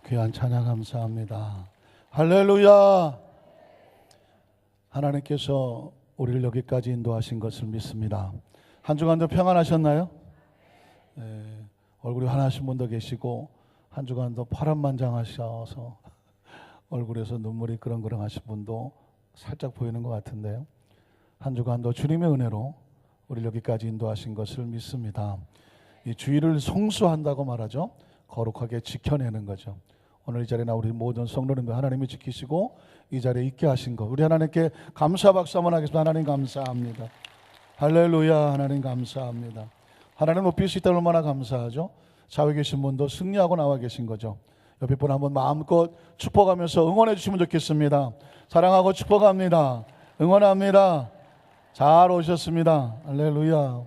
귀한 찬양 감사합니다. 할렐루야. 하나님께서 우리를 여기까지 인도하신 것을 믿습니다. 한 주간도 평안하셨나요? 얼굴이 환하신 분도 계시고 한 주간도 파란만장하셔서 얼굴에서 눈물이 그렁그렁하신 분도 살짝 보이는 것 같은데요. 한 주간도 주님의 은혜로 우리를 여기까지 인도하신 것을 믿습니다. 이 주일을 성수한다고 말하죠. 거룩하게 지켜내는 거죠. 오늘 이 자리에 나 우리 모든 성도님들 하나님이 지키시고 이 자리에 있게 하신 것, 우리 하나님께 감사 박수 한번 하겠습니다. 하나님 감사합니다. 할렐루야. 하나님 감사합니다. 하나님 높일 수 있다면 얼마나 감사하죠. 좌우에 계신 분도 승리하고 나와 계신 거죠. 옆에 분 한번 마음껏 축복하면서 응원해 주시면 좋겠습니다. 사랑하고 축복합니다. 응원합니다. 잘 오셨습니다. 할렐루야.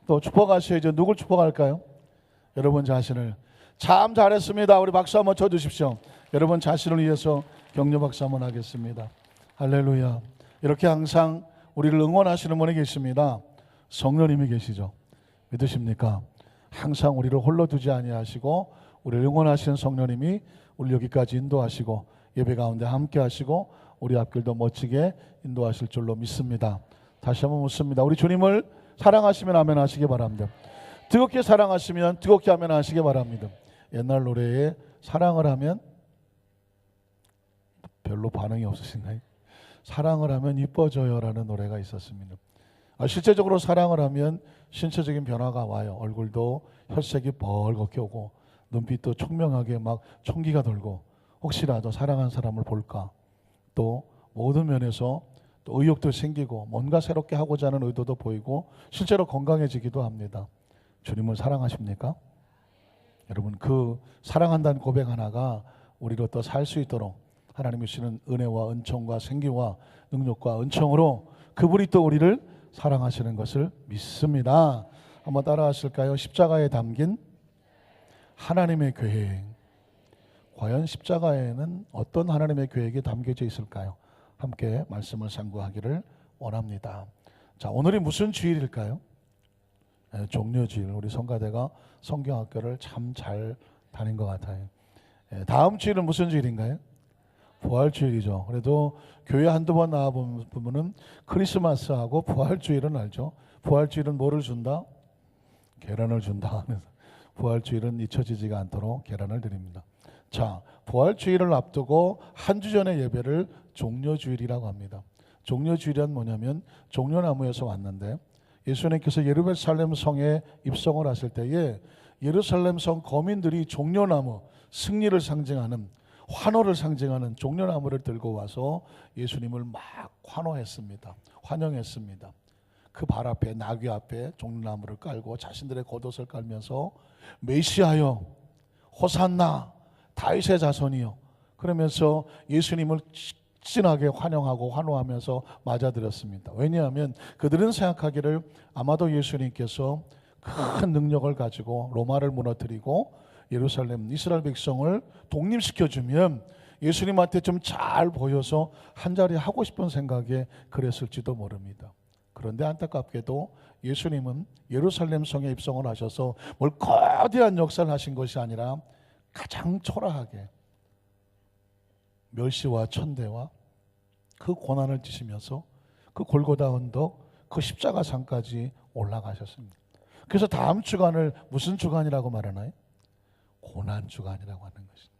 또 축복하셔야죠. 누굴 축복할까요? 여러분 자신을. 참 잘했습니다. 우리 박수 한번 쳐주십시오. 여러분 자신을 위해서 격려 박수 한번 하겠습니다. 할렐루야. 이렇게 항상 우리를 응원하시는 분이 계십니다. 성령님이 계시죠. 믿으십니까? 항상 우리를 홀로 두지 아니하시고 우리를 응원하시는 성령님이 우리 여기까지 인도하시고 예배 가운데 함께 하시고 우리 앞길도 멋지게 인도하실 줄로 믿습니다. 다시 한번 묻습니다. 우리 주님을 사랑하시면 아멘 하시기 바랍니다. 뜨겁게 사랑하시면 뜨겁게 아멘 하시기 바랍니다. 옛날 노래에 사랑을 하면 별로 반응이 없으신가요? 사랑을 하면 이뻐져요 라는 노래가 있었습니다. 실제적으로 사랑을 하면 신체적인 변화가 와요. 얼굴도 혈색이 벌겋게 오고 눈빛도 총명하게 막 총기가 돌고 혹시라도 사랑한 사람을 볼까, 또 모든 면에서 또 의욕도 생기고 뭔가 새롭게 하고자 하는 의도도 보이고 실제로 건강해지기도 합니다. 주님을 사랑하십니까? 여러분, 그 사랑한다는 고백 하나가 우리로 또 살 수 있도록 하나님이 주시는 은혜와 은총과 생기와 능력과 은총으로 그분이 또 우리를 사랑하시는 것을 믿습니다. 한번 따라 하실까요? 십자가에 담긴 하나님의 계획. 과연 십자가에는 어떤 하나님의 계획이 담겨져 있을까요? 함께 말씀을 상고하기를 원합니다. 자, 오늘이 무슨 주일일까요? 종려주일. 우리 성가대가 성경학교를 참 잘 다닌 것 같아요. 다음 주일은 무슨 주일인가요? 부활주일이죠. 그래도 교회 한두 번 나와보면은 크리스마스하고 부활주일은 알죠. 부활주일은 뭐를 준다? 계란을 준다 하면서 부활주일은 잊혀지지가 않도록 계란을 드립니다. 자, 부활주일을 앞두고 한 주 전의 예배를 종려주일이라고 합니다. 종려주일은 뭐냐면 종려나무에서 왔는데 예수님께서 예루살렘 성에 입성을 하실 때에 예루살렘 성 거민들이 종려나무, 승리를 상징하는, 환호를 상징하는 종려나무를 들고 와서 예수님을 막 환호했습니다. 환영했습니다. 그 발 앞에, 나귀 앞에 종려나무를 깔고 자신들의 겉옷을 깔면서 메시아여, 호산나, 다윗의 자손이요, 그러면서 예수님을 진하게 환영하고 환호하면서 맞아들였습니다. 왜냐하면 그들은 생각하기를 아마도 예수님께서 큰 능력을 가지고 로마를 무너뜨리고 예루살렘 이스라엘 백성을 독립시켜주면 예수님한테 좀 잘 보여서 한자리 하고 싶은 생각에 그랬을지도 모릅니다. 그런데 안타깝게도 예수님은 예루살렘 성에 입성을 하셔서 뭘 거대한 역사를 하신 것이 아니라 가장 초라하게 멸시와 천대와 그 고난을 지시면서 그 골고다 언덕, 그 십자가상까지 올라가셨습니다. 그래서 다음 주간을 무슨 주간이라고 말하나요? 고난 주간이라고 하는 것입니다.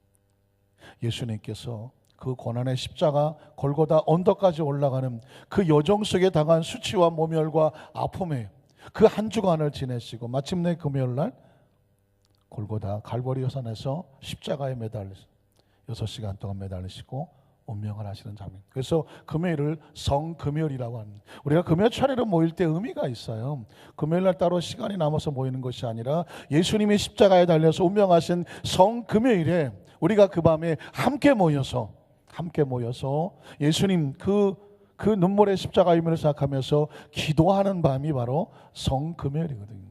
예수님께서 그 고난의 십자가 골고다 언덕까지 올라가는 그 여정 속에 당한 수치와 모멸과 아픔에 그 한 주간을 지내시고 마침내 금요일 날 골고다 갈보리 여산에서 십자가에 매달리시고 6시간 동안 매달리시고 운명을 하시는 장면. 그래서 금요일을 성금요일이라고 합니다. 우리가 금요 차례로 모일 때 의미가 있어요. 금요일 날 따로 시간이 남아서 모이는 것이 아니라 예수님이 십자가에 달려서 운명하신 성금요일에 우리가 그 밤에 함께 모여서 예수님 그 눈물의 십자가 의미를 생각하면서 기도하는 밤이 바로 성금요일이거든요.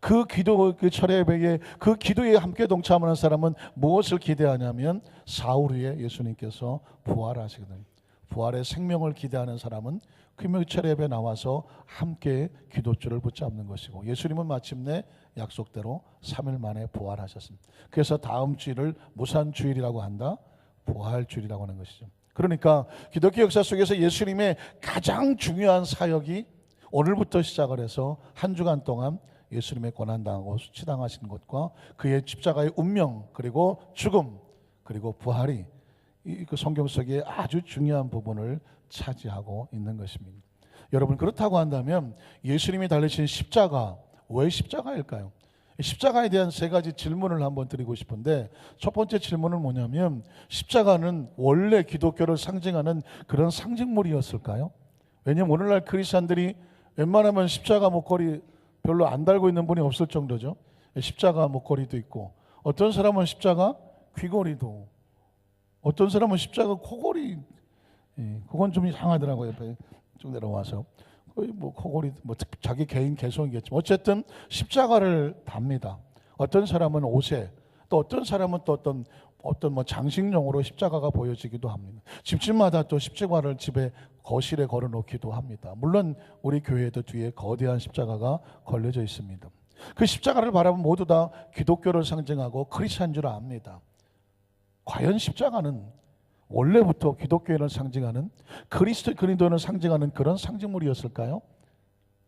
그 기도, 그 철야 예배에 그 기도에 함께 동참하는 사람은 무엇을 기대하냐면 사흘 후에 예수님께서 부활하시거든요. 부활의 생명을 기대하는 사람은 금요 철야 예배에 나와서 함께 기도줄을 붙잡는 것이고, 예수님은 마침내 약속대로 3일 만에 부활하셨습니다. 그래서 다음 주일을 무산주일이라고 한다. 부활주일이라고 하는 것이죠. 그러니까 기독교 역사 속에서 예수님의 가장 중요한 사역이 오늘부터 시작을 해서 한 주간 동안 예수님의 고난당하고 수치당하신 것과 그의 십자가의 운명, 그리고 죽음, 그리고 부활이 그 성경 속에 아주 중요한 부분을 차지하고 있는 것입니다. 여러분, 그렇다고 한다면 예수님이 달리신 십자가, 왜 십자가일까요? 십자가에 대한 세 가지 질문을 한번 드리고 싶은데, 첫 번째 질문은 뭐냐면, 십자가는 원래 기독교를 상징하는 그런 상징물이었을까요? 왜냐하면 오늘날 크리스찬들이 웬만하면 십자가 목걸이 별로 안 달고 있는 분이 없을 정도죠. 십자가 목걸이도 있고, 어떤 사람은 십자가 귀걸이도, 어떤 사람은 십자가 코걸이, 그건 좀 이상하더라고요. 옆에 쭉 내려와서 거의 뭐 코걸이, 뭐 자기 개인 개성이겠지만 어쨌든 십자가를 답니다. 어떤 사람은 옷에, 또 어떤 사람은 또 어떤 뭐 장식용으로 십자가가 보여지기도 합니다. 집집마다 또 십자가를 집에 거실에 걸어놓기도 합니다. 물론 우리 교회도 뒤에 거대한 십자가가 걸려져 있습니다. 그 십자가를 바라보면 모두 다 기독교를 상징하고 크리스찬인 줄 압니다. 과연 십자가는 원래부터 기독교를 상징하는, 그리스도인을 상징하는 그런 상징물이었을까요?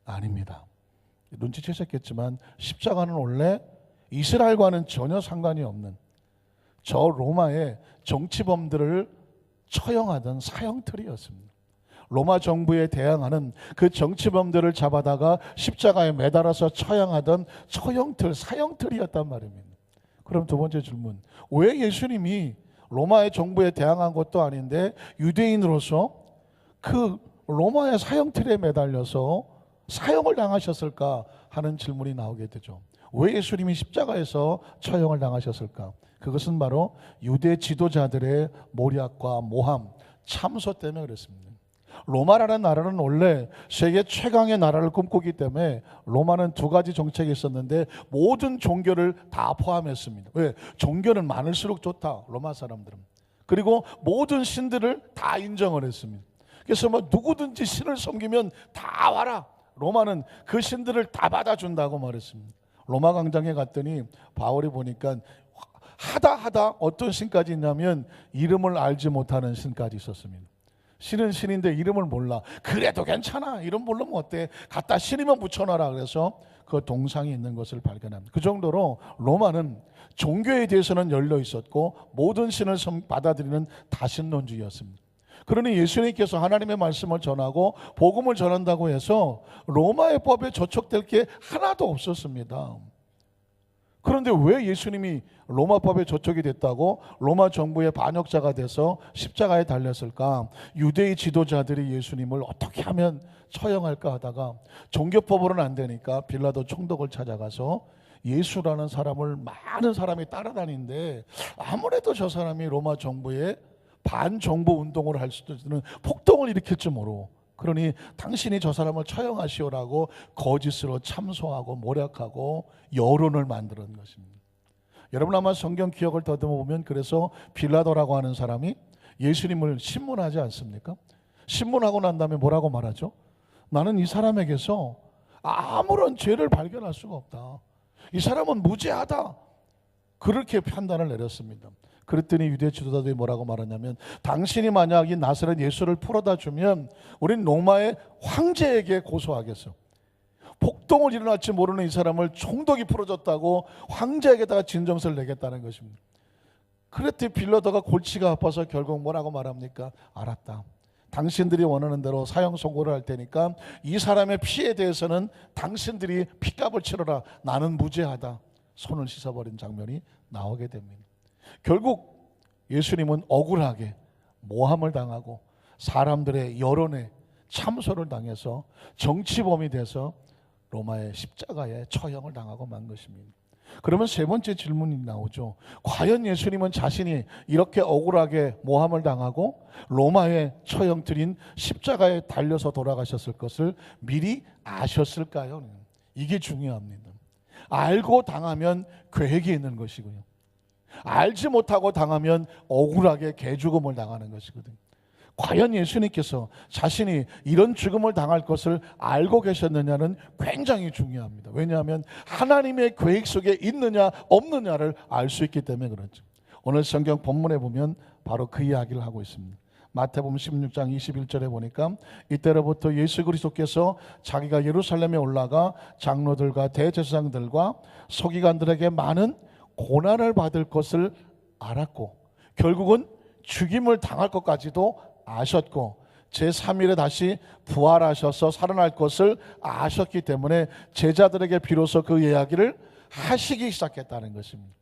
아닙니다. 눈치채셨겠지만 십자가는 원래 이스라엘과는 전혀 상관이 없는 저 로마의 정치범들을 처형하던 사형틀이었습니다. 로마 정부에 대항하는 그 정치범들을 잡아다가 십자가에 매달아서 처형하던 처형틀, 사형틀이었단 말입니다. 그럼 두 번째 질문, 왜 예수님이 로마의 정부에 대항한 것도 아닌데 유대인으로서 그 로마의 사형틀에 매달려서 사형을 당하셨을까 하는 질문이 나오게 되죠. 왜 예수님이 십자가에서 처형을 당하셨을까? 그것은 바로 유대 지도자들의 모략과 모함, 참소 때문에 그렇습니다. 로마라는 나라는 원래 세계 최강의 나라를 꿈꾸기 때문에 로마는 두 가지 정책이 있었는데 모든 종교를 다 포함했습니다. 왜? 종교는 많을수록 좋다, 로마 사람들은. 그리고 모든 신들을 다 인정을 했습니다. 그래서 뭐 누구든지 신을 섬기면 다 와라. 로마는 그 신들을 다 받아준다고 말했습니다. 로마 광장에 갔더니 바울이 보니까 하다 어떤 신까지 있냐면 이름을 알지 못하는 신까지 있었습니다. 신은 신인데 이름을 몰라. 그래도 괜찮아, 이름 모르면 어때, 갖다 신이면 붙여놔라. 그래서 그 동상이 있는 것을 발견합니다. 그 정도로 로마는 종교에 대해서는 열려 있었고 모든 신을 받아들이는 다신론주의였습니다. 그러니 예수님께서 하나님의 말씀을 전하고 복음을 전한다고 해서 로마의 법에 저촉될 게 하나도 없었습니다. 그런데 왜 예수님이 로마 법에 저촉이 됐다고 로마 정부의 반역자가 돼서 십자가에 달렸을까? 유대의 지도자들이 예수님을 어떻게 하면 처형할까 하다가 종교법으로는 안 되니까 빌라도 총독을 찾아가서 예수라는 사람을 많은 사람이 따라다니는데 아무래도 저 사람이 로마 정부의 반정부 운동을 할 수도 있는 폭동을 일으킬 줄 모르고, 그러니 당신이 저 사람을 처형하시오라고 거짓으로 참소하고 모략하고 여론을 만드는 것입니다. 여러분 아마 성경 기억을 더듬어 보면 그래서 빌라도라고 하는 사람이 예수님을 신문하지 않습니까? 신문하고 난 다음에 뭐라고 말하죠? 나는 이 사람에게서 아무런 죄를 발견할 수가 없다. 이 사람은 무죄하다. 그렇게 판단을 내렸습니다. 그랬더니 유대 지도자들이 뭐라고 말하냐면 당신이 만약 이 나사렛 예수를 풀어다 주면 우린 로마의 황제에게 고소하겠어. 폭동을 일어날지 모르는 이 사람을 총독이 풀어줬다고 황제에게다가 진정서를 내겠다는 것입니다. 그랬더니 빌라도가 골치가 아파서 결국 뭐라고 말합니까? 알았다. 당신들이 원하는 대로 사형 선고를 할 테니까 이 사람의 피에 대해서는 당신들이 핏값을 치러라. 나는 무죄하다. 손을 씻어버린 장면이 나오게 됩니다. 결국 예수님은 억울하게 모함을 당하고 사람들의 여론에 참소를 당해서 정치범이 돼서 로마의 십자가에 처형을 당하고 만 것입니다. 그러면 세 번째 질문이 나오죠. 과연 예수님은 자신이 이렇게 억울하게 모함을 당하고 로마의 처형틀인 십자가에 달려서 돌아가셨을 것을 미리 아셨을까요? 이게 중요합니다. 알고 당하면 계획이 있는 것이고요. 알지 못하고 당하면 억울하게 개죽음을 당하는 것이거든요. 과연 예수님께서 자신이 이런 죽음을 당할 것을 알고 계셨느냐는 굉장히 중요합니다. 왜냐하면 하나님의 계획 속에 있느냐 없느냐를 알 수 있기 때문에 그렇죠. 오늘 성경 본문에 보면 바로 그 이야기를 하고 있습니다. 마태복음 16장 21절에 보니까 이때로부터 예수 그리스도께서 자기가 예루살렘에 올라가 장로들과 대제사장들과 서기관들에게 많은 고난을 받을 것을 알았고 결국은 죽임을 당할 것까지도 아셨고 제3일에 다시 부활하셔서 살아날 것을 아셨기 때문에 제자들에게 비로소 그 이야기를 하시기 시작했다는 것입니다.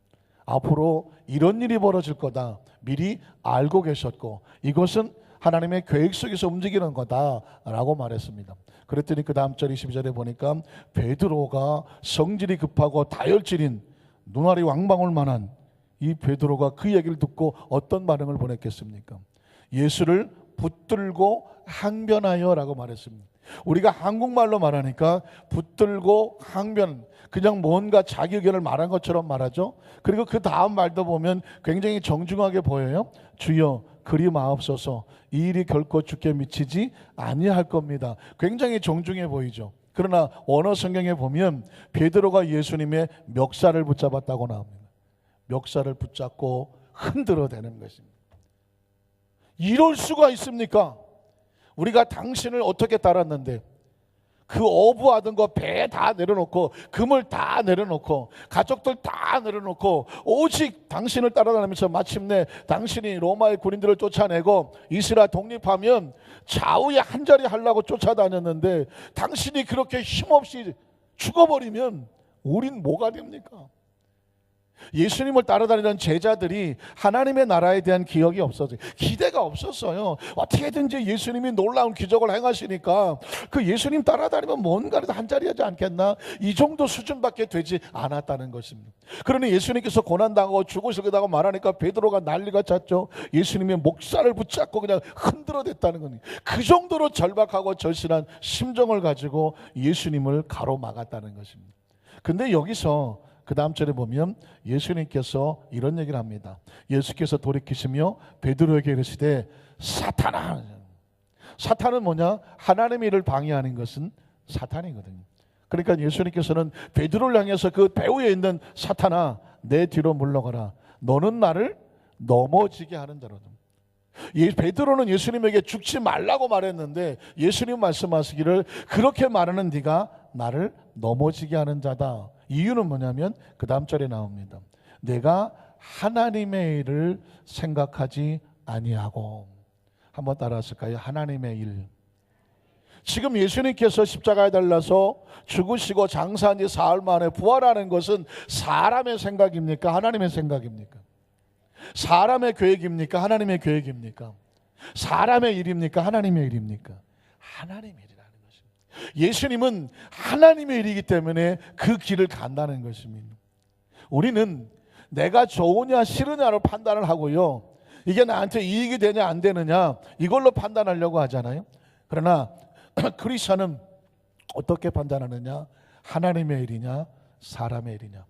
앞으로 이런 일이 벌어질 거다 미리 알고 계셨고 이것은 하나님의 계획 속에서 움직이는 거다라고 말했습니다. 그랬더니 그 다음 절 22절에 보니까 베드로가 성질이 급하고 다혈질인 눈알이 왕방울만한 이 베드로가 그 얘기를 듣고 어떤 반응을 보냈겠습니까? 예수를 붙들고 항변하여라고 말했습니다. 우리가 한국말로 말하니까 붙들고 항변, 그냥 뭔가 자기 의견을 말한 것처럼 말하죠. 그리고 그 다음 말도 보면 굉장히 정중하게 보여요. 주여 그리 마옵소서, 이 일이 결코 주께 미치지 아니할 겁니다. 굉장히 정중해 보이죠. 그러나 원어 성경에 보면 베드로가 예수님의 멱살을 붙잡았다고 나옵니다. 멱살을 붙잡고 흔들어대는 것입니다. 이럴 수가 있습니까? 우리가 당신을 어떻게 따랐는데 그 어부하던 거 배 다 내려놓고 금을 다 내려놓고 가족들 다 내려놓고 오직 당신을 따라다니면서 마침내 당신이 로마의 군인들을 쫓아내고 이스라엘 독립하면 좌우에 한 자리 하려고 쫓아다녔는데 당신이 그렇게 힘없이 죽어버리면 우린 뭐가 됩니까? 예수님을 따라다니던 제자들이 하나님의 나라에 대한 기억이 없었어요. 기대가 없었어요. 어떻게든지 예수님이 놀라운 기적을 행하시니까 그 예수님 따라다니면 뭔가라도 한 자리 하지 않겠나, 이 정도 수준밖에 되지 않았다는 것입니다. 그러니 예수님께서 고난당하고 죽으시겠다고 말하니까 베드로가 난리가 찼죠. 예수님의 목살을 붙잡고 그냥 흔들어댔다는 겁니다. 그 정도로 절박하고 절실한 심정을 가지고 예수님을 가로막았다는 것입니다. 근데 여기서 그 다음 절에 보면 예수님께서 이런 얘기를 합니다. 예수께서 돌이키시며 베드로에게 이르시되 사탄아. 사탄은 뭐냐? 하나님의 일을 방해하는 것은 사탄이거든요. 그러니까 예수님께서는 베드로를 향해서 그 배 위에 있는 사탄아 내 뒤로 물러가라. 너는 나를 넘어지게 하는 자로다. 베드로는 예수님에게 죽지 말라고 말했는데 예수님 말씀하시기를 그렇게 말하는 네가 나를 넘어지게 하는 자다. 이유는 뭐냐면 그 다음 절에 나옵니다. 내가 하나님의 일을 생각하지 아니하고. 한번 따라하실까요? 하나님의 일. 지금 예수님께서 십자가에 달려서 죽으시고 장사한 지 사흘 만에 부활하는 것은 사람의 생각입니까? 하나님의 생각입니까? 사람의 계획입니까? 하나님의 계획입니까? 사람의 일입니까? 하나님의 일입니까? 하나님의 일이라는 것입니다. 예수님은 하나님의 일이기 때문에 그 길을 간다는 것입니다. 우리는 내가 좋으냐 싫으냐로 판단을 하고요, 이게 나한테 이익이 되냐 안 되느냐 이걸로 판단하려고 하잖아요. 그러나 크리스천은 어떻게 판단하느냐? 하나님의 일이냐 사람의 일이냐.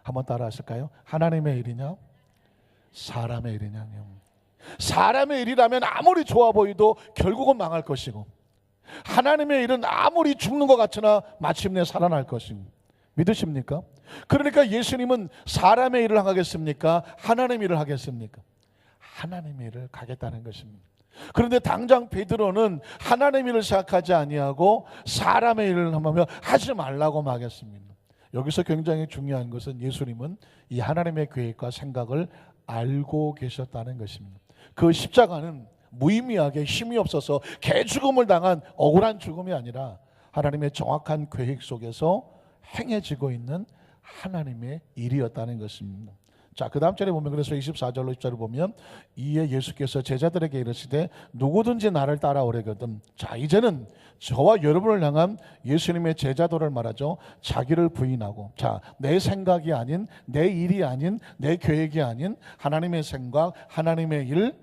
한번 따라 하실까요? 하나님의 일이냐 사람의 일이냐요. 사람의 일이라면 아무리 좋아 보이도 결국은 망할 것이고, 하나님의 일은 아무리 죽는 것 같으나 마침내 살아날 것이고. 믿으십니까? 그러니까 예수님은 사람의 일을 하겠습니까? 하나님의 일을 하겠습니까? 하나님의 일을 가겠다는 것입니다. 그런데 당장 베드로는 하나님의 일을 생각하지 아니하고 사람의 일을 하며 하지 말라고 말했습니다. 여기서 굉장히 중요한 것은 예수님은 이 하나님의 계획과 생각을 알고 계셨다는 것입니다. 그 십자가는 무의미하게 힘이 없어서 개죽음을 당한 억울한 죽음이 아니라 하나님의 정확한 계획 속에서 행해지고 있는 하나님의 일이었다는 것입니다. 자, 그 다음 절에 보면, 그래서 24절로 20절을 보면 이에 예수께서 제자들에게 이르시되 누구든지 나를 따라오려거든. 자, 이제는 저와 여러분을 향한 예수님의 제자도를 말하죠. 자기를 부인하고, 자, 내 생각이 아닌, 내 일이 아닌, 내 계획이 아닌 하나님의 생각, 하나님의 일,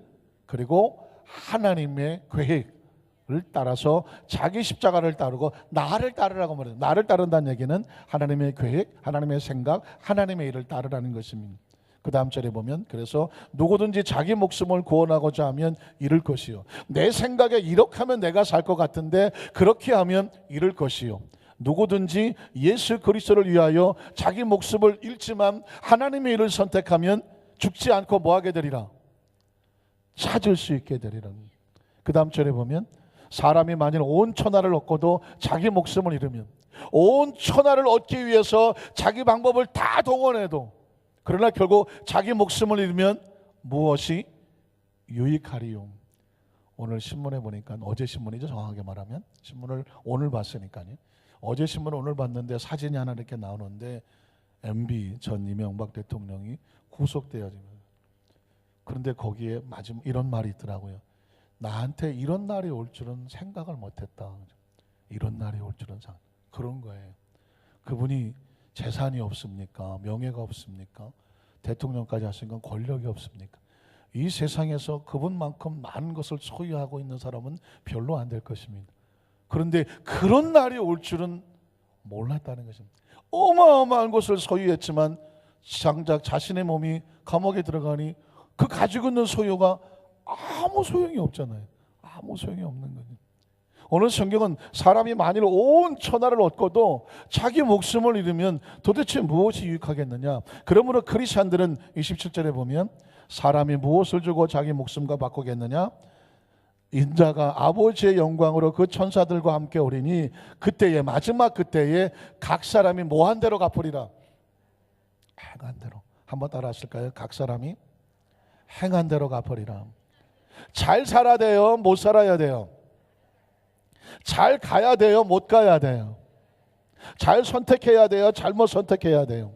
그리고 하나님의 계획을 따라서 자기 십자가를 따르고 나를 따르라고 말해요. 나를 따른다는 얘기는 하나님의 계획, 하나님의 생각, 하나님의 일을 따르라는 것입니다. 그 다음 절에 보면 그래서 누구든지 자기 목숨을 구원하고자 하면 잃을 것이요. 내 생각에 이렇게 하면 내가 살 것 같은데 그렇게 하면 잃을 것이요. 누구든지 예수 그리스도를 위하여 자기 목숨을 잃지만 하나님의 일을 선택하면 죽지 않고 뭐하게 되리라? 찾을 수 있게 되리라. 그 다음 절에 보면 사람이 만일 온 천하를 얻고도 자기 목숨을 잃으면, 온 천하를 얻기 위해서 자기 방법을 다 동원해도 그러나 결국 자기 목숨을 잃으면 무엇이 유익하리요? 오늘 신문에 보니까, 어제 신문이죠, 정확하게 말하면 신문을 오늘 봤으니까요. 어제 신문을 오늘 봤는데 사진이 하나 이렇게 나오는데 MB 전 이명박 대통령이 구속되어집니다. 그런데 거기에 마지막 이런 말이 있더라고요. 나한테 이런 날이 올 줄은 생각을 못했다. 이런 날이 올 줄은 그런 거예요. 그분이 재산이 없습니까? 명예가 없습니까? 대통령까지 하시니까 권력이 없습니까? 이 세상에서 그분만큼 많은 것을 소유하고 있는 사람은 별로 안 될 것입니다. 그런데 그런 날이 올 줄은 몰랐다는 것입니다. 어마어마한 것을 소유했지만 장작 자신의 몸이 감옥에 들어가니 그 가지고 있는 소유가 아무 소용이 없잖아요. 아무 소용이 없는 거죠. 오늘 성경은 사람이 만일 온 천하를 얻고도 자기 목숨을 잃으면 도대체 무엇이 유익하겠느냐. 그러므로 크리스찬들은 27절에 보면 사람이 무엇을 주고 자기 목숨과 바꾸겠느냐. 인자가 아버지의 영광으로 그 천사들과 함께 오리니 그때에, 마지막 그때에 각 사람이 뭐한 대로 갚으리라. 행한 대로. 한번 따라 하실까요? 각 사람이 행한 대로 갚으리라. 잘 살아야 돼요? 못 살아야 돼요? 잘 가야 돼요? 못 가야 돼요? 잘 선택해야 돼요? 잘못 선택해야 돼요?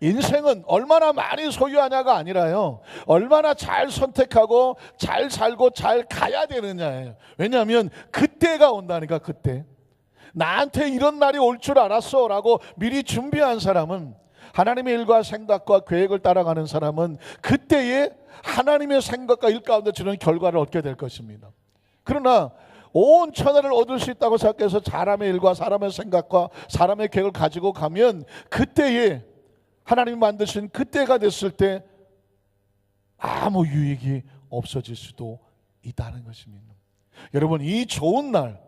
인생은 얼마나 많이 소유하냐가 아니라요, 얼마나 잘 선택하고 잘 살고 잘 가야 되느냐예요. 왜냐하면 그때가 온다니까. 그때 나한테 이런 날이 올 줄 알았어 라고 미리 준비한 사람은, 하나님의 일과 생각과 계획을 따라가는 사람은 그때에 하나님의 생각과 일 가운데 주는 결과를 얻게 될 것입니다. 그러나 온 천하를 얻을 수 있다고 생각해서 사람의 일과 사람의 생각과 사람의 계획을 가지고 가면 그때에, 하나님이 만드신 그때가 됐을 때 아무 유익이 없어질 수도 있다는 것입니다. 여러분, 이 좋은 날,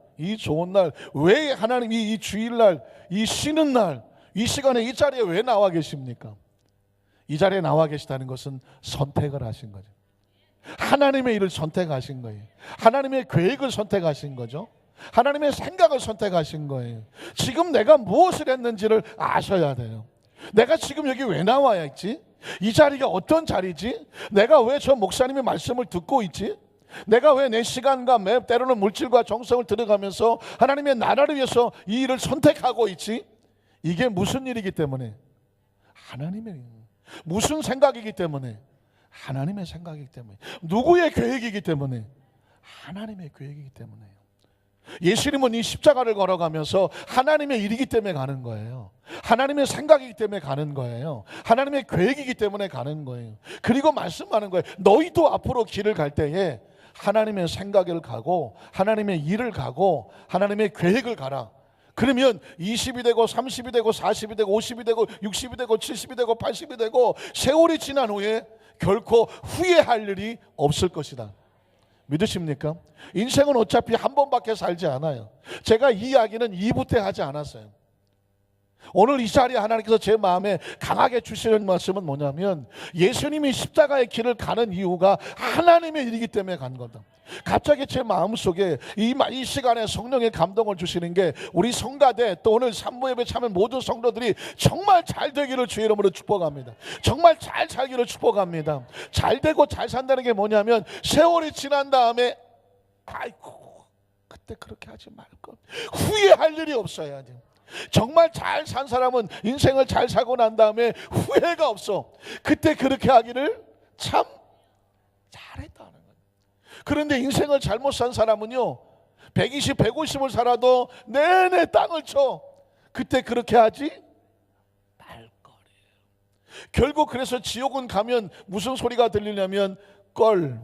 왜 하나님이 이 주일날, 이 쉬는 날, 이 시간에 이 자리에 왜 나와 계십니까? 이 자리에 나와 계시다는 것은 선택을 하신 거죠. 하나님의 일을 선택하신 거예요. 하나님의 계획을 선택하신 거죠. 하나님의 생각을 선택하신 거예요. 지금 내가 무엇을 했는지를 아셔야 돼요. 내가 지금 여기 왜 나와야 있지? 이 자리가 어떤 자리지? 내가 왜 저 목사님의 말씀을 듣고 있지? 내가 왜 내 시간과 때로는 물질과 정성을 들어가면서 하나님의 나라를 위해서 이 일을 선택하고 있지? 이게 무슨 일이기 때문에? 하나님의 일. 무슨 생각이기 때문에? 하나님의 생각이기 때문에. 누구의 계획이기 때문에? 하나님의 계획이기 때문에요. 예수님은 이 십자가를 걸어가면서 하나님의 일이기 때문에 가는 거예요. 하나님의 생각이기 때문에 가는 거예요. 하나님의 계획이기 때문에 가는 거예요. 그리고 말씀하는 거예요. 너희도 앞으로 길을 갈 때에 하나님의 생각을 가고 하나님의 일을 가고 하나님의 계획을 가라. 그러면 20이 되고 30이 되고 40이 되고 50이 되고 60이 되고 70이 되고 80이 되고 세월이 지난 후에 결코 후회할 일이 없을 것이다. 믿으십니까? 인생은 어차피 한 번밖에 살지 않아요. 제가 이 이야기는 2부 때 하지 않았어요. 오늘 이 자리에 하나님께서 제 마음에 강하게 주시는 말씀은 뭐냐면, 예수님이 십자가의 길을 가는 이유가 하나님의 일이기 때문에 간 거다. 갑자기 제 마음속에 이 시간에 성령의 감동을 주시는 게, 우리 성가대 또 오늘 산부 예배 참여 모든 성도들이 정말 잘 되기를 주의 이름으로 축복합니다. 정말 잘 살기를 축복합니다. 잘 되고 잘 산다는 게 뭐냐면, 세월이 지난 다음에 아이고 그때 그렇게 하지 말걸, 후회할 일이 없어야 돼요. 정말 잘 산 사람은 인생을 잘 살고 난 다음에 후회가 없어. 그때 그렇게 하기를 참 잘했다는 거예요. 그런데 인생을 잘못 산 사람은요, 120, 150을 살아도 내내 땅을 쳐. 그때 그렇게 하지 말 거래요. 결국 그래서 지옥은 가면 무슨 소리가 들리냐면 껄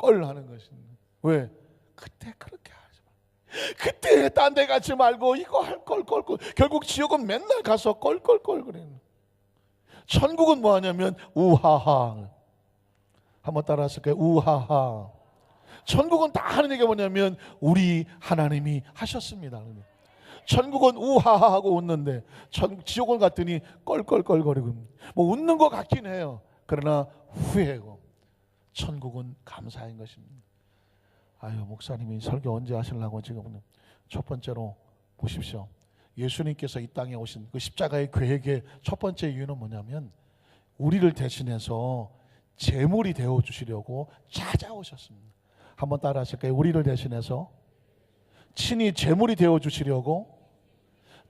하는 것입니다. 왜? 그때 그렇게 하지 마. 그때 딴 데 가지 말고 이거 할 걸. 결국 지옥은 맨날 가서 껄 그래요. 천국은 뭐 하냐면 우하하. 한번 따라 하실까요? 우하하. 천국은 다 하는 얘기가 뭐냐면 우리 하나님이 하셨습니다. 천국은 우하하하고 웃는데 지옥은 갔더니 껄껄껄거리고 뭐 웃는 것 같긴 해요. 그러나 후회하고 천국은 감사인 것입니다. 아유, 목사님이 설교 언제 하시려고 지금. 첫 번째로 보십시오. 예수님께서 이 땅에 오신 그 십자가의 계획의 첫 번째 이유는 뭐냐면 우리를 대신해서 제물이 되어 주시려고 찾아오셨습니다. 한번 따라 하실까요? 우리를 대신해서 친히 제물이 되어 주시려고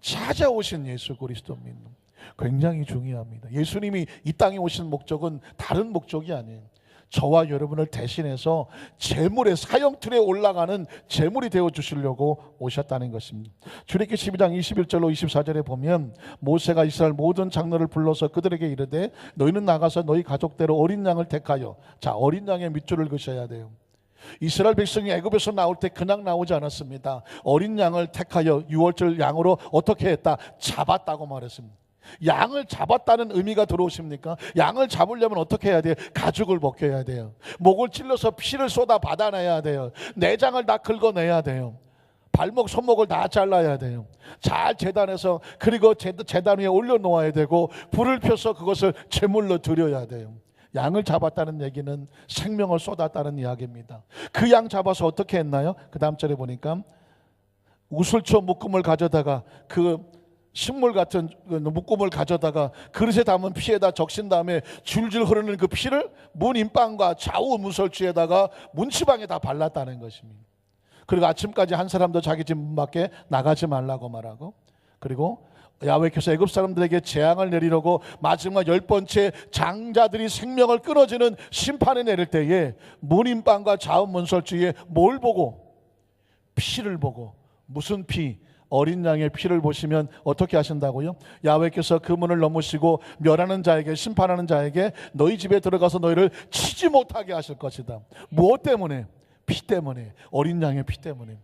찾아오신 예수 그리스도입니다. 굉장히 중요합니다. 예수님이 이 땅에 오신 목적은 다른 목적이 아니에요. 저와 여러분을 대신해서 제물의 사형틀에 올라가는 제물이 되어 주시려고 오셨다는 것입니다. 출애굽기 12장 21절로 24절에 보면 모세가 이스라엘 모든 장로를 불러서 그들에게 이르되 너희는 나가서 너희 가족대로 어린 양을 택하여, 자, 어린 양의 밑줄을 그셔야 돼요. 이스라엘 백성이 애굽에서 나올 때 그냥 나오지 않았습니다. 어린 양을 택하여 유월절 양으로 어떻게 했다? 잡았다고 말했습니다. 양을 잡았다는 의미가 들어오십니까? 양을 잡으려면 어떻게 해야 돼요? 가죽을 벗겨야 돼요. 목을 찔러서 피를 쏟아 받아내야 돼요. 내장을 다 긁어내야 돼요. 발목, 손목을 다 잘라야 돼요. 잘 제단해서, 그리고 제단 위에 올려놓아야 되고 불을 펴서 그것을 제물로 드려야 돼요. 양을 잡았다는 얘기는 생명을 쏟았다는 이야기입니다. 그 양 잡아서 어떻게 했나요? 그 다음 절에 보니까 우슬초 묶음을 가져다가 그 식물 같은 묶음을 가져다가 그릇에 담은 피에다 적신 다음에 줄줄 흐르는 그 피를 문 임방과 좌우 문설주에다가 문지방에 다 발랐다는 것입니다. 그리고 아침까지 한 사람도 자기 집 문 밖에 나가지 말라고 말하고, 그리고 야훼께서 애굽 사람들에게 재앙을 내리려고 마지막 10번째 장자들이 생명을 끊어지는 심판을 내릴 때에 문임방과 좌우 문설주에 뭘 보고? 피를 보고. 무슨 피? 어린 양의 피를 보시면 어떻게 하신다고요? 야훼께서 그 문을 넘으시고 멸하는 자에게, 심판하는 자에게 너희 집에 들어가서 너희를 치지 못하게 하실 것이다. 무엇 때문에? 피 때문에. 어린 양의 피 때문에.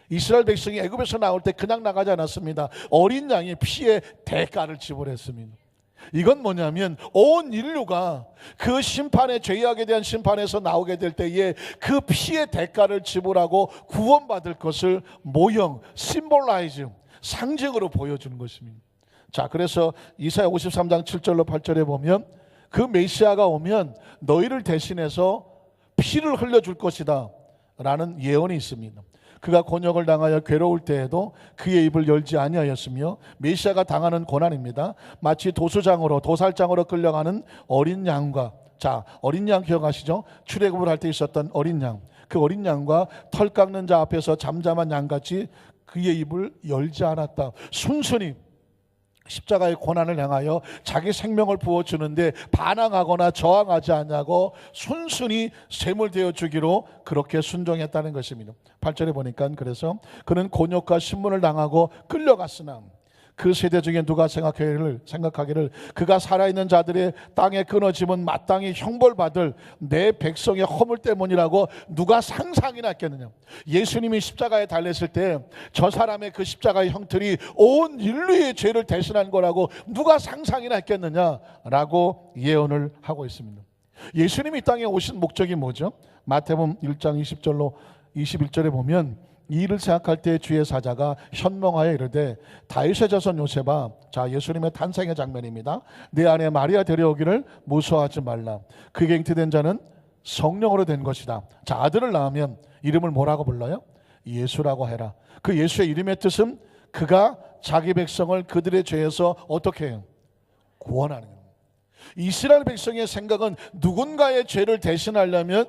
이스라엘 백성이 애굽에서 나올 때 그냥 나가지 않았습니다. 어린 양의 피의 대가를 지불했습니다. 이건 뭐냐면 온 인류가 그 심판의, 죄악에 대한 심판에서 나오게 될 때에 그 피의 대가를 지불하고 구원받을 것을 모형, 심볼라이즈, 상징으로 보여주는 것입니다. 자, 그래서 이사야 53장 7절로 8절에 보면 그 메시아가 오면 너희를 대신해서 피를 흘려줄 것이다 라는 예언이 있습니다. 그가 곤욕을 당하여 괴로울 때에도 그의 입을 열지 아니하였으며, 메시아가 당하는 고난입니다. 마치 도수장으로, 도살장으로 끌려가는 어린 양과, 자, 어린 양 기억하시죠? 출애굽을 할 때 있었던 어린 양, 그 어린 양과 털 깎는 자 앞에서 잠잠한 양같이 그의 입을 열지 않았다. 순순히 십자가의 고난을 향하여 자기 생명을 부어주는데 반항하거나 저항하지 않냐고 순순히 제물되어 주기로 그렇게 순종했다는 것입니다. 8절에 보니까 그래서 그는 곤욕과 신문을 당하고 끌려갔으나 그 세대 중에 누가 생각하기를 그가 살아있는 자들의 땅에 끊어짐은 마땅히 형벌받을 내 백성의 허물 때문이라고 누가 상상이나 했겠느냐. 예수님이 십자가에 달렸을 때 저 사람의 그 십자가의 형틀이 온 인류의 죄를 대신한 거라고 누가 상상이나 했겠느냐라고 예언을 하고 있습니다. 예수님이 이 땅에 오신 목적이 뭐죠? 마태복음 1장 20절로 21절에 보면 이 일을 생각할 때 주의 사자가 현몽하여 이르되 다윗의 자손 요셉아, 자, 예수님의 탄생의 장면입니다. 내 안에 마리아 데려오기를 무서워하지 말라. 그에게 잉태된 자는 성령으로 된 것이다. 자, 아들을 낳으면 이름을 뭐라고 불러요? 예수라고 해라. 그 예수의 이름의 뜻은 그가 자기 백성을 그들의 죄에서 어떻게 해요? 구원하는 겁니다. 이스라엘 백성의 생각은 누군가의 죄를 대신하려면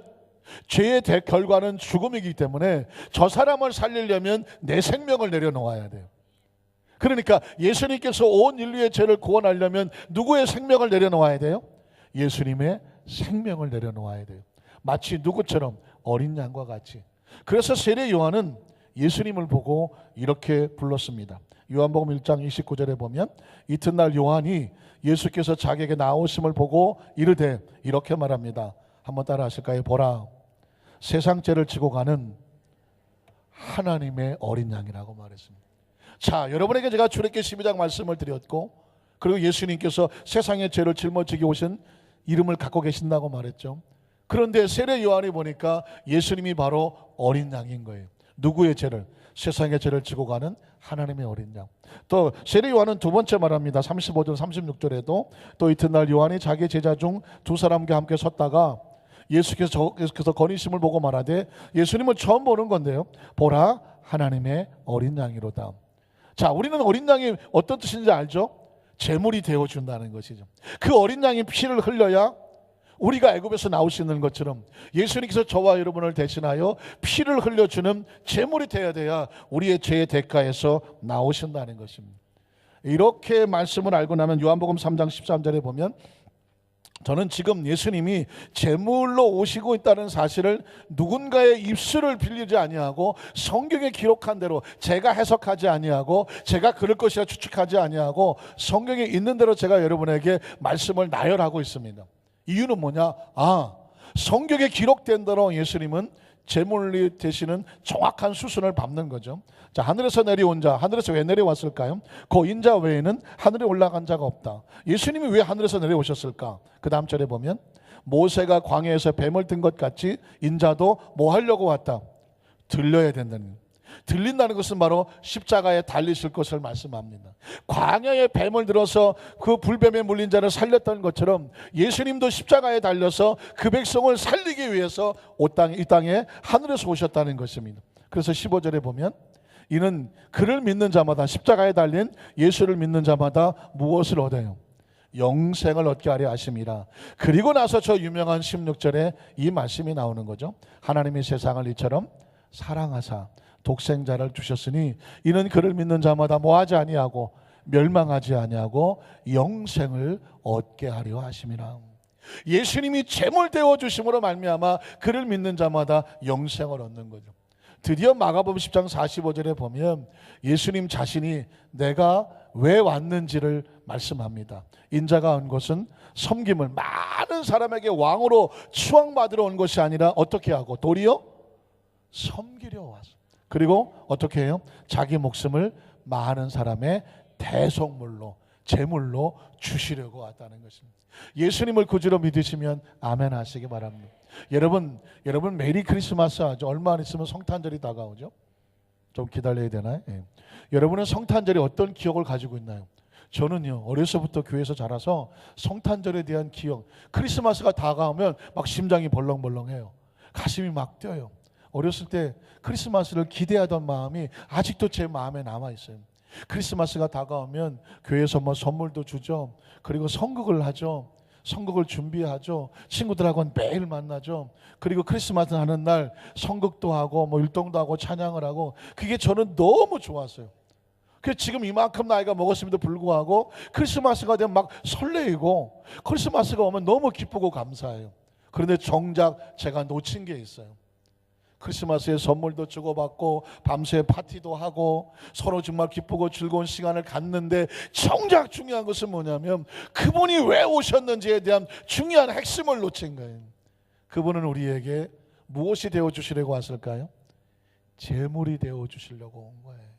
죄의 결과는 죽음이기 때문에 저 사람을 살리려면 내 생명을 내려놓아야 돼요. 그러니까 예수님께서 온 인류의 죄를 구원하려면 누구의 생명을 내려놓아야 돼요? 예수님의 생명을 내려놓아야 돼요. 마치 누구처럼? 어린 양과 같이. 그래서 세례 요한은 예수님을 보고 이렇게 불렀습니다. 요한복음 1장 29절에 보면 이튿날 요한이 예수께서 자기에게 나오심을 보고 이르되 이렇게 말합니다. 한번 따라 하실까요? 보라, 세상 죄를 지고 가는 하나님의 어린 양이라고 말했습니다. 자, 여러분에게 제가 출애굽기 12장 말씀을 드렸고 그리고 예수님께서 세상의 죄를 짊어지게 오신 이름을 갖고 계신다고 말했죠. 그런데 세례 요한이 보니까 예수님이 바로 어린 양인 거예요. 누구의 죄를? 세상의 죄를 지고 가는 하나님의 어린 양. 또 세례 요한은 두 번째 말합니다. 35절 36절에도 또 이튿날 요한이 자기 제자 중 두 사람과 함께 섰다가 예수께서 건의심을 보고 말하되, 예수님은 처음 보는 건데요, 보라 하나님의 어린 양이로다. 자, 우리는 어린 양이 어떤 뜻인지 알죠? 제물이 되어준다는 것이죠. 그 어린 양이 피를 흘려야 우리가 애굽에서 나올 수 있는 것처럼 예수님께서 저와 여러분을 대신하여 피를 흘려주는 제물이 되어야 돼야 우리의 죄의 대가에서 나오신다는 것입니다. 이렇게 말씀을 알고 나면 요한복음 3장 13절에 보면, 저는 지금 예수님이 제물로 오시고 있다는 사실을 누군가의 입술을 빌리지 아니하고 성경에 기록한 대로 제가 해석하지 아니하고 제가 그럴 것이라 추측하지 아니하고 성경에 있는 대로 제가 여러분에게 말씀을 나열하고 있습니다. 이유는 뭐냐? 성경에 기록된 대로 예수님은 제물이 되시는 정확한 수순을 밟는 거죠. 자, 하늘에서 내려온 자, 하늘에서 왜 내려왔을까요? 그 인자 외에는 하늘에 올라간 자가 없다. 예수님이 왜 하늘에서 내려오셨을까? 그 다음 절에 보면, 모세가 광야에서 뱀을 든 것 같이 인자도 뭐 하려고 왔다? 들려야 된다는, 들린다는 것은 바로 십자가에 달리실 것을 말씀합니다. 광야에 뱀을 들어서 그 불뱀에 물린 자를 살렸던 것처럼 예수님도 십자가에 달려서 그 백성을 살리기 위해서 이 땅에 하늘에서 오셨다는 것입니다. 그래서 15절에 보면, 이는 그를 믿는 자마다, 십자가에 달린 예수를 믿는 자마다 무엇을 얻어요? 영생을 얻게 하려 하심이라. 그리고 나서 저 유명한 16절에 이 말씀이 나오는 거죠. 하나님이 세상을 이처럼 사랑하사 독생자를 주셨으니 이는 그를 믿는 자마다 뭐하지 아니하고 멸망하지 아니하고 영생을 얻게 하려 하심이라. 예수님이 제물 되어 주심으로 말미암아 그를 믿는 자마다 영생을 얻는 거죠. 드디어 마가복음 10장 45절에 보면 예수님 자신이 내가 왜 왔는지를 말씀합니다. 인자가 온 것은 섬김을, 많은 사람에게 왕으로 추앙받으러 온 것이 아니라 어떻게 하고 도리어 섬기려 왔어. 그리고 어떻게 해요? 자기 목숨을 많은 사람의 대속물로, 제물로 주시려고 왔다는 것입니다. 예수님을 구주로 믿으시면 아멘 하시기 바랍니다. 여러분 메리 크리스마스 하죠. 얼마 안 있으면 성탄절이 다가오죠. 좀 기다려야 되나요? 예. 여러분은 성탄절에 어떤 기억을 가지고 있나요? 저는요, 어려서부터 교회에서 자라서 성탄절에 대한 기억, 크리스마스가 다가오면 막 심장이 벌렁벌렁해요. 가슴이 막 뛰어요. 어렸을 때 크리스마스를 기대하던 마음이 아직도 제 마음에 남아있어요. 크리스마스가 다가오면 교회에서 뭐 선물도 주죠. 그리고 선곡을 하죠. 선곡을 준비하죠. 친구들하고는 매일 만나죠. 그리고 크리스마스 하는 날 선곡도 하고 뭐 율동도 하고 찬양을 하고, 그게 저는 너무 좋았어요. 그래서 지금 이만큼 나이가 먹었음에도 불구하고 크리스마스가 되면 막 설레이고, 크리스마스가 오면 너무 기쁘고 감사해요. 그런데 정작 제가 놓친 게 있어요. 크리스마스에 선물도 주고받고 밤새 파티도 하고 서로 정말 기쁘고 즐거운 시간을 갖는데, 정작 중요한 것은 뭐냐면 그분이 왜 오셨는지에 대한 중요한 핵심을 놓친 거예요. 그분은 우리에게 무엇이 되어주시려고 왔을까요? 제물이 되어주시려고 온 거예요.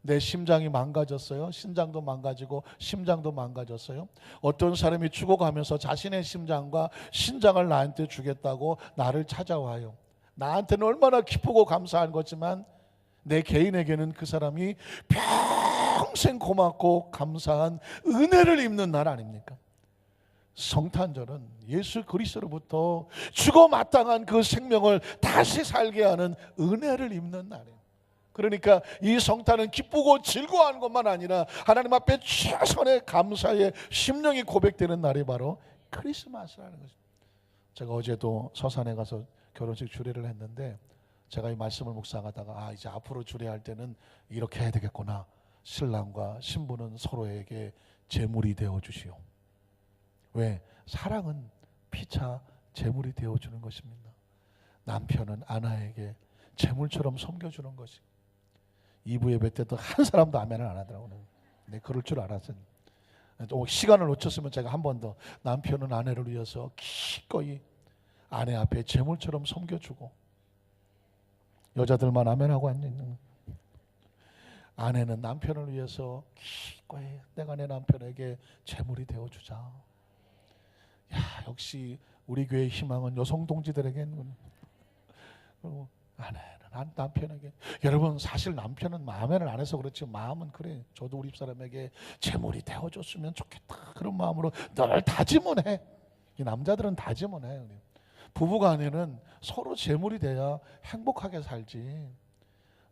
내 심장이 망가졌어요. 신장도 망가지고 심장도 망가졌어요. 어떤 사람이 죽어가면서 자신의 심장과 신장을 나한테 주겠다고 나를 찾아와요. 나한테는 얼마나 기쁘고 감사한 거지만 내 개인에게는 그 사람이 평생 고맙고 감사한 은혜를 입는 날 아닙니까? 성탄절은 예수 그리스도로부터 죽어 마땅한 그 생명을 다시 살게 하는 은혜를 입는 날이에요. 그러니까 이 성탄은 기쁘고 즐거워하는 것만 아니라 하나님 앞에 최선의 감사의 심령이 고백되는 날이 바로 크리스마스라는 것입니다. 제가 어제도 서산에 가서 결혼식 주례를 했는데, 제가 이 말씀을 묵상하다가 이제 앞으로 주례할 때는 이렇게 해야 되겠구나. 신랑과 신부는 서로에게 제물이 되어주시오. 왜? 사랑은 피차 제물이 되어주는 것입니다. 남편은 아내에게 제물처럼 섬겨주는 것이. 2부 예배 때도 한 사람도 아멘을 안 하더라고요. 네, 그럴 줄 알았어요. 시간을 놓쳤으면 제가 한 번 더, 남편은 아내를 위해서 기꺼이 아내 앞에 제물처럼 섬겨주고. 여자들만 아멘하고 앉는. 아내는 남편을 위해서 기꺼이 내가 내 남편에게 재물이 되어주자. 야, 역시 우리 교회의 희망은 여성 동지들에게는, 그리고 아내는 남편에게. 여러분, 사실 남편은 마음에는 안 해서 그렇지 마음은 그래. 저도 우리 집사람에게 재물이 되어줬으면 좋겠다, 그런 마음으로 늘 다짐은 해. 이 남자들은 다짐은 해. 부부간에는 서로 재물이 돼야 행복하게 살지.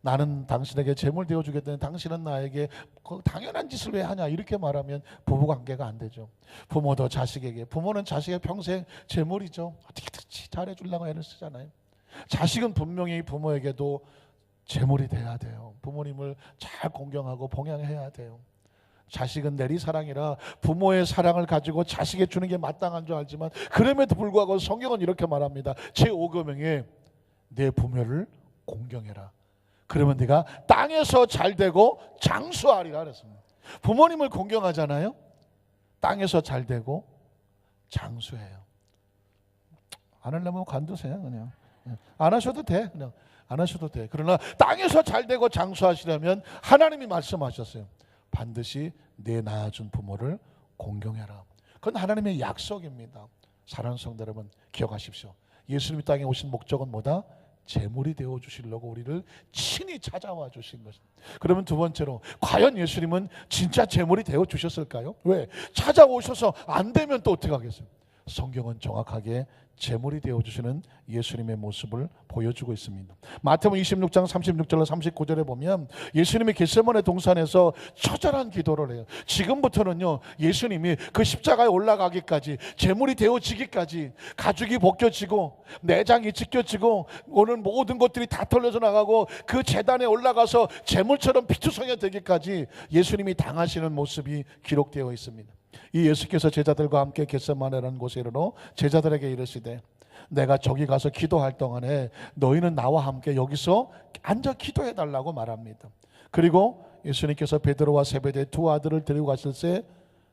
나는 당신에게 재물 되어주겠다니 당신은 나에게 당연한 짓을 왜 하냐, 이렇게 말하면 부부관계가 안 되죠. 부모도 자식에게, 부모는 자식의 평생 재물이죠. 어떻게든지 잘해주려고 애를 쓰잖아요. 자식은 분명히 부모에게도 재물이 돼야 돼요. 부모님을 잘 공경하고 봉양해야 돼요. 자식은 내리사랑이라 부모의 사랑을 가지고 자식에 주는 게 마땅한 줄 알지만, 그럼에도 불구하고 성경은 이렇게 말합니다. 제5계명에 내 부모를 공경해라. 그러면 네가 땅에서 잘되고 장수하리라 그랬습니다. 부모님을 공경하잖아요. 땅에서 잘되고 장수해요. 안 하려면 관두세요. 그냥 안 하셔도 돼. 그냥 안 하셔도 돼. 그러나 땅에서 잘되고 장수하시려면 하나님이 말씀하셨어요. 반드시 내 낳아준 부모를 공경해라. 그건 하나님의 약속입니다. 사랑하는 성도 여러분, 기억하십시오. 예수님이 땅에 오신 목적은 뭐다? 재물이 되어 주시려고 우리를 친히 찾아와 주신 것입니다. 그러면 두 번째로, 과연 예수님은 진짜 재물이 되어 주셨을까요? 왜? 찾아오셔서 안 되면 또 어떻게 하겠어요? 성경은 정확하게 재물이 되어주시는 예수님의 모습을 보여주고 있습니다. 마태복음 26장 36절로 39절에 보면 예수님이 겟세마네 동산에서 처절한 기도를 해요. 지금부터는요, 예수님이 그 십자가에 올라가기까지, 재물이 되어지기까지, 가죽이 벗겨지고 내장이 찢겨지고 오늘 모든 것들이 다 털려져 나가고 그 제단에 올라가서 재물처럼 피투성이 되기까지 예수님이 당하시는 모습이 기록되어 있습니다. 이 예수께서 제자들과 함께 겟세마네라는 곳에 이르러 제자들에게 이르시되, 내가 저기 가서 기도할 동안에 너희는 나와 함께 여기서 앉아 기도해 달라고 말합니다. 그리고 예수님께서 베드로와 세베대의 두 아들을 데리고 가실 때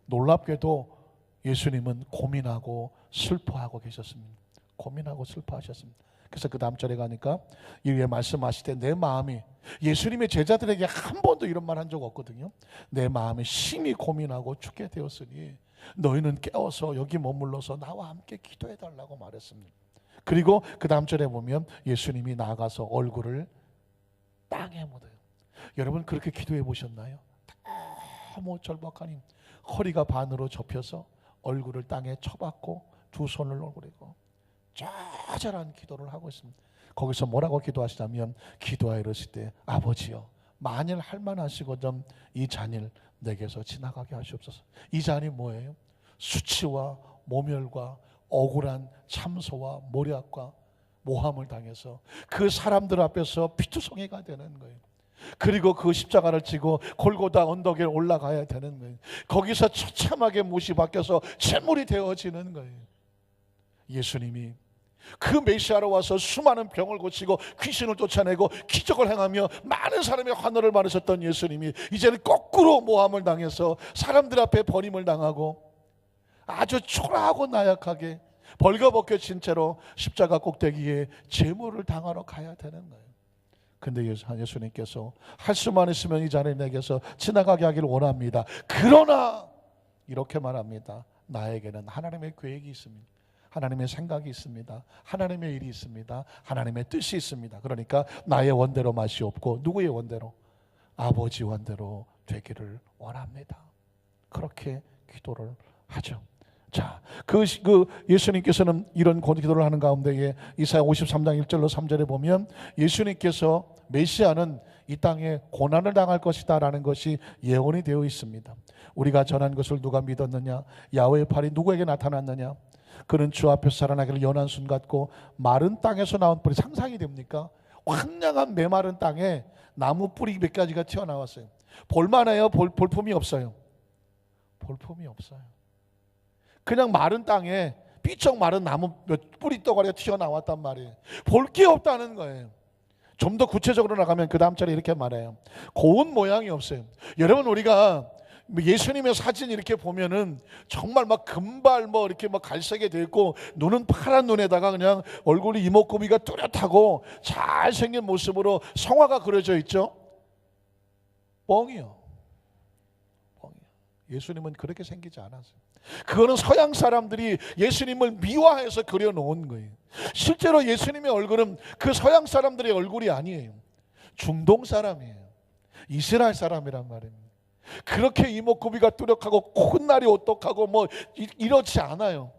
놀랍게도 예수님은 고민하고 슬퍼하고 계셨습니다. 고민하고 슬퍼하셨습니다. 그래서 그 다음 절에 가니까 이에 말씀하실 때 내 마음이, 예수님의 제자들에게 한 번도 이런 말 한 적 없거든요. 내 마음이 심히 고민하고 죽게 되었으니 너희는 깨어서 여기 머물러서 나와 함께 기도해 달라고 말했습니다. 그리고 그 다음 절에 보면 예수님이 나가서 얼굴을 땅에 묻어요. 여러분, 그렇게 기도해 보셨나요? 너무 절박하니 허리가 반으로 접혀서 얼굴을 땅에 쳐박고 두 손을 얼굴이고 처절한 기도를 하고 있습니다. 거기서 뭐라고 기도하시냐면, 기도하여 이르시되 아버지여, 만일 할만하시거든 이 잔을 내게서 지나가게 하시옵소서. 이 잔이 뭐예요? 수치와 모멸과 억울한 참소와 모략과 모함을 당해서 그 사람들 앞에서 피투성이가 되는 거예요. 그리고 그 십자가를 지고 골고다 언덕에 올라가야 되는 거예요. 거기서 처참하게 못이 박혀서 재물이 되어지는 거예요. 예수님이 그 메시아로 와서 수많은 병을 고치고 귀신을 쫓아내고 기적을 행하며 많은 사람의 환호를 받으셨던 예수님이 이제는 거꾸로 모함을 당해서 사람들 앞에 버림을 당하고 아주 초라하고 나약하게 벌거벗겨진 채로 십자가 꼭대기에 제물을 당하러 가야 되는 거예요. 근데 예수님께서 할 수만 있으면 이 잔을 내게서 지나가게 하기를 원합니다. 그러나 이렇게 말합니다. 나에게는 하나님의 계획이 있습니다. 하나님의 생각이 있습니다. 하나님의 일이 있습니다. 하나님의 뜻이 있습니다. 그러니까 나의 원대로 맛이 없고 누구의 원대로? 아버지 원대로 되기를 원합니다. 그렇게 기도를 하죠. 자, 그 예수님께서는 이런 기도를 하는 가운데에 이사야 53장 1절로 3절에 보면 예수님께서 메시아는 이 땅에 고난을 당할 것이다 라는 것이 예언이 되어 있습니다. 우리가 전한 것을 누가 믿었느냐? 야훼의 팔이 누구에게 나타났느냐? 그는 주 앞에서 살아나기를 연한 순 같고 마른 땅에서 나온 뿌리. 상상이 됩니까? 황량한 메마른 땅에 나무 뿌리 몇 가지가 튀어나왔어요. 볼만해요? 볼품이 없어요. 볼품이 없어요. 그냥 마른 땅에 삐쩍 마른 나무 몇 뿌리 덩어리가 튀어나왔단 말이에요. 볼 게 없다는 거예요. 좀 더 구체적으로 나가면 그 다음 절에 이렇게 말해요. 고운 모양이 없어요. 여러분, 우리가 예수님의 사진 이렇게 보면은 정말 막 금발 이렇게 갈색이 돼 있고 눈은 파란 눈에다가 그냥 얼굴이 이목구비가 뚜렷하고 잘생긴 모습으로 성화가 그려져 있죠. 뻥이요. 뻥이요. 예수님은 그렇게 생기지 않았어요. 그거는 서양 사람들이 예수님을 미화해서 그려놓은 거예요. 실제로 예수님의 얼굴은 그 서양 사람들의 얼굴이 아니에요. 중동 사람이에요. 이스라엘 사람이란 말입니다. 그렇게 이목구비가 뚜렷하고 콧날이 오똑하고 뭐 이렇지 않아요.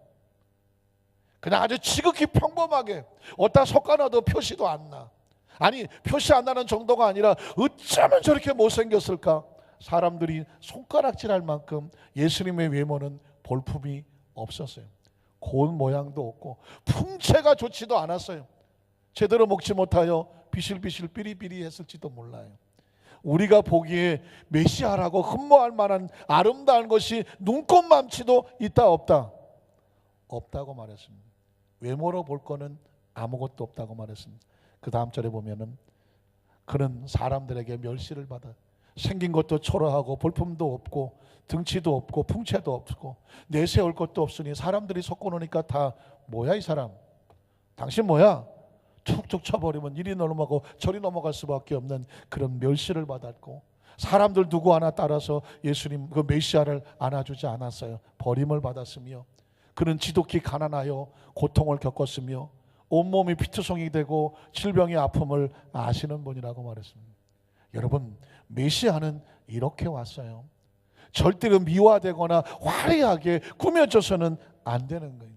그냥 아주 지극히 평범하게 어디다 섞어놔도 표시도 안 나. 아니, 표시 안 나는 정도가 아니라 어쩌면 저렇게 못생겼을까? 사람들이 손가락질할 만큼 예수님의 외모는 볼품이 없었어요. 고운 모양도 없고 풍채가 좋지도 않았어요. 제대로 먹지 못하여 비실비실 삐리삐리 했을지도 몰라요. 우리가 보기에 메시아라고 흠모할 만한 아름다운 것이 눈꽃만치도 있다 없다? 없다고 말했습니다. 외모로 볼 거는 아무것도 없다고 말했습니다. 그 다음 절에 보면은 그는 사람들에게 멸시를 받아 생긴 것도 초라하고 볼품도 없고 등치도 없고 풍채도 없고 내세울 것도 없으니 사람들이 섞어놓으니까 다 뭐야 이 사람, 당신 뭐야? 툭툭 쳐버리면 이리 넘어가고 저리 넘어갈 수밖에 없는 그런 멸시를 받았고, 사람들 누구 하나 따라서 예수님 그 메시아를 안아주지 않았어요. 버림을 받았으며 그는 지독히 가난하여 고통을 겪었으며 온몸이 피투성이 되고 질병의 아픔을 아시는 분이라고 말했습니다. 여러분, 메시아는 이렇게 왔어요. 절대로 미화되거나 화려하게 꾸며져서는 안 되는 거예요.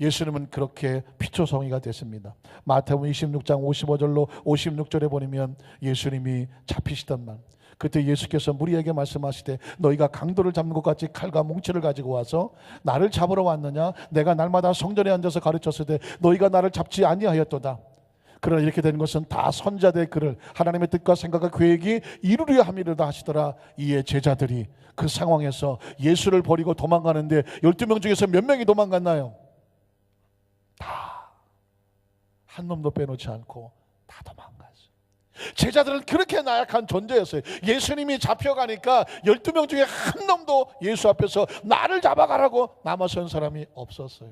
예수님은 그렇게 피투성이가 됐습니다. 마태복음 26장 55절로 56절에 보면 예수님이 잡히시던 날, 그때 예수께서 무리에게 말씀하시되 너희가 강도를 잡는 것 같이 칼과 뭉치를 가지고 와서 나를 잡으러 왔느냐? 내가 날마다 성전에 앉아서 가르쳤을 때 너희가 나를 잡지 아니하였도다. 그러나 이렇게 되는 것은 다 선자들의 글을 하나님의 뜻과 생각과 계획이 이루려 함이로다 하시더라. 이에 제자들이 그 상황에서 예수를 버리고 도망가는데 12명 중에서 몇 명이 도망갔나요? 다 한 놈도 빼놓지 않고 다 도망갔어요. 제자들은 그렇게 나약한 존재였어요. 예수님이 잡혀가니까 12명 중에 한 놈도 예수 앞에서 나를 잡아가라고 남아선 사람이 없었어요.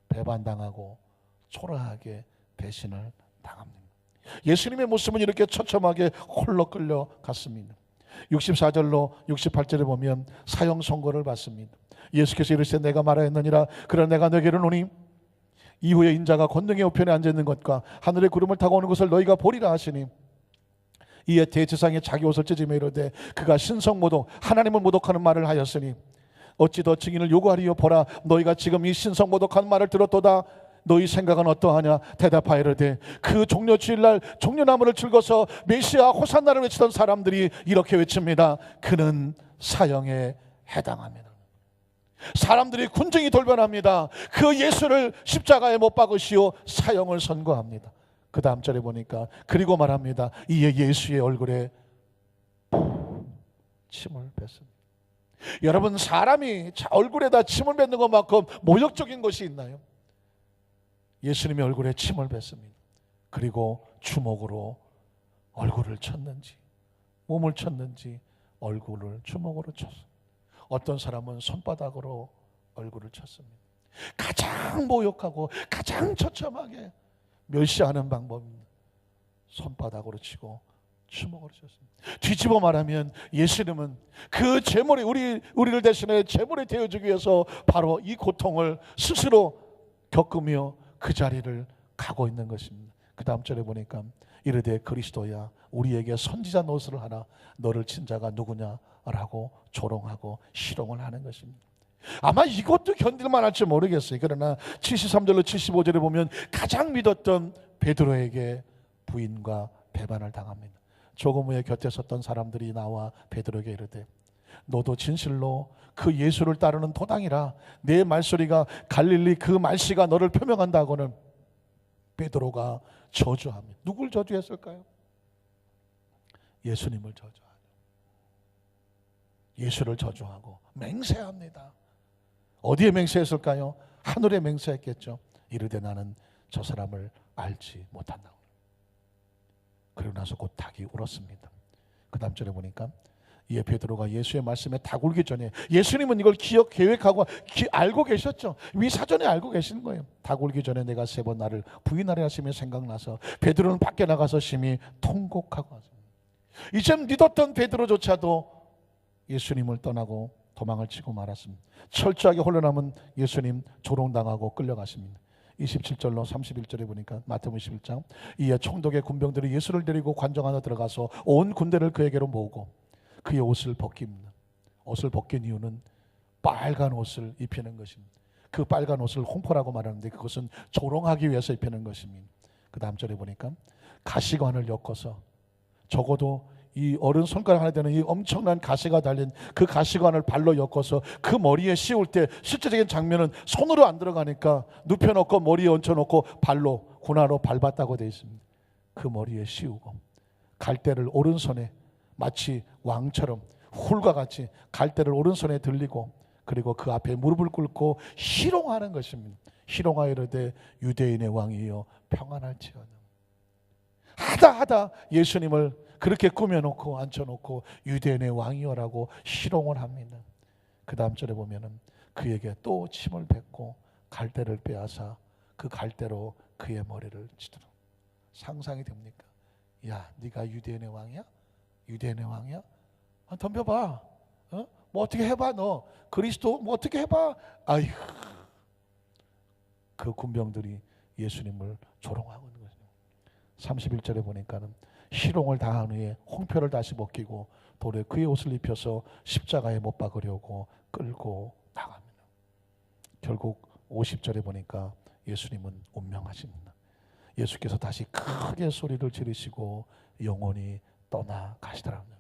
배반당하고 초라하게 배신을 당합니다. 예수님의 모습은 이렇게 처참하게 홀로 끌려갔습니다. 64절로 68절에 보면 사형 선고를 받습니다. 예수께서 이르시되 내가 말하였느니라. 그러나 내가 너에게 이르노니 이후에 인자가 권능의 우편에 앉아있는 것과 하늘의 구름을 타고 오는 것을 너희가 보리라 하시니, 이에 대제사장이 자기 옷을 찢으며 이르되 그가 신성모독 하나님을 모독하는 말을 하였으니 어찌 더 증인을 요구하리요? 보라, 너희가 지금 이 신성모독한 말을 들었도다. 너희 생각은 어떠하냐? 대답하여 이르되 그 종려 주일날 종려나무를 즐거서 메시아 호산나를 외치던 사람들이 이렇게 외칩니다. 그는 사형에 해당합니다. 사람들이 군중이 돌변합니다. 그 예수를 십자가에 못 박으시오 사형을 선고합니다. 그 다음 절에 보니까 그리고 말합니다. 이에 예수의 얼굴에 침을 뱉습니다. 여러분, 사람이 얼굴에다 침을 뱉는 것만큼 모욕적인 것이 있나요? 예수님의 얼굴에 침을 뱉습니다. 그리고 주먹으로 얼굴을 쳤는지 몸을 쳤는지 얼굴을 주먹으로 쳤습니다. 어떤 사람은 손바닥으로 얼굴을 쳤습니다. 가장 모욕하고 가장 처참하게 멸시하는 방법입니다. 손바닥으로 치고 주먹으로 쳤습니다. 뒤집어 말하면 예수님은 그 제물이 우리를 대신해 제물이 되어주기 위해서 바로 이 고통을 스스로 겪으며 그 자리를 가고 있는 것입니다. 그 다음 절에 보니까 이르되 그리스도야 우리에게 선지자 노릇을 하나 너를 친 자가 누구냐? 라고 조롱하고 희롱을 하는 것입니다. 아마 이것도 견딜만 할지 모르겠어요. 그러나 73절로 75절에 보면 가장 믿었던 베드로에게 부인과 배반을 당합니다. 조금 후에 곁에 섰던 사람들이 나와 베드로에게 이르되 너도 진실로 그 예수를 따르는 도당이라. 내 말소리가 갈릴리 그 말씨가 너를 표명한다고는. 베드로가 저주합니다. 누굴 저주했을까요? 예수님을 저주하죠. 예수를 저주하고 맹세합니다. 어디에 맹세했을까요? 하늘에 맹세했겠죠. 이르되 나는 저 사람을 알지 못한다. 그리고 나서 곧 닭이 울었습니다. 그 다음 절에 보니까 이에 베드로가 예수의 말씀에 닭 울기 전에, 예수님은 이걸 계획하고 알고 계셨죠. 미 사전에 알고 계시는 거예요. 닭 울기 전에 내가 3번 나를 부인하려 하시며 생각나서 베드로는 밖에 나가서 심히 통곡하고 왔습니다. 이젠 믿었던 베드로조차도 예수님을 떠나고 도망을 치고 말았습니다. 철저하게 홀로 남은 예수님 조롱당하고 끌려가십니다. 27절로 31절에 보니까 마태복음 21장 이에 총독의 군병들이 예수를 데리고 관정 안에 들어가서 온 군대를 그에게로 모으고 그의 옷을 벗깁니다. 옷을 벗긴 이유는 빨간 옷을 입히는 것입니다. 그 빨간 옷을 홍포라고 말하는데 그것은 조롱하기 위해서 입히는 것입니다. 그 다음 절에 보니까 가시관을 엮어서 적어도 이 어른 손가락 하나 되는 이 엄청난 가시가 달린 그 가시관을 발로 엮어서 그 머리에 씌울 때 실제적인 장면은 손으로 안 들어가니까 눕혀놓고 머리에 얹혀놓고 발로 군화로 밟았다고 되어 있습니다. 그 머리에 씌우고 갈대를 오른손에 마치 왕처럼 훌과 같이 갈대를 오른손에 들리고 그리고 그 앞에 무릎을 꿇고 희롱하는 것입니다. 희롱하여 이르되 유대인의 왕이여 평안할지어다. 하다 예수님을 그렇게 꾸며놓고 앉혀놓고 유대인의 왕이여라고 희롱을 합니다. 그 다음 절에 보면은 그에게 또 침을 뱉고 갈대를 빼앗아 그 갈대로 그의 머리를 치도록. 상상이 됩니까? 야, 네가 유대인의 왕이야? 유대인의 왕이야? 덤벼봐. 뭐 어떻게 해봐 너. 그리스도 뭐 어떻게 해봐. 아휴. 그 군병들이 예수님을 조롱하고 있는 거죠. 31절에 보니까는 희롱을 당한 후에 홍표를 다시 벗기고 돌에 그의 옷을 입혀서 십자가에 못 박으려고 끌고 나갑니다. 결국 50절에 보니까 예수님은 운명하십니다. 예수께서 다시 크게 소리를 지르시고 영원히 떠나가시더랍니다.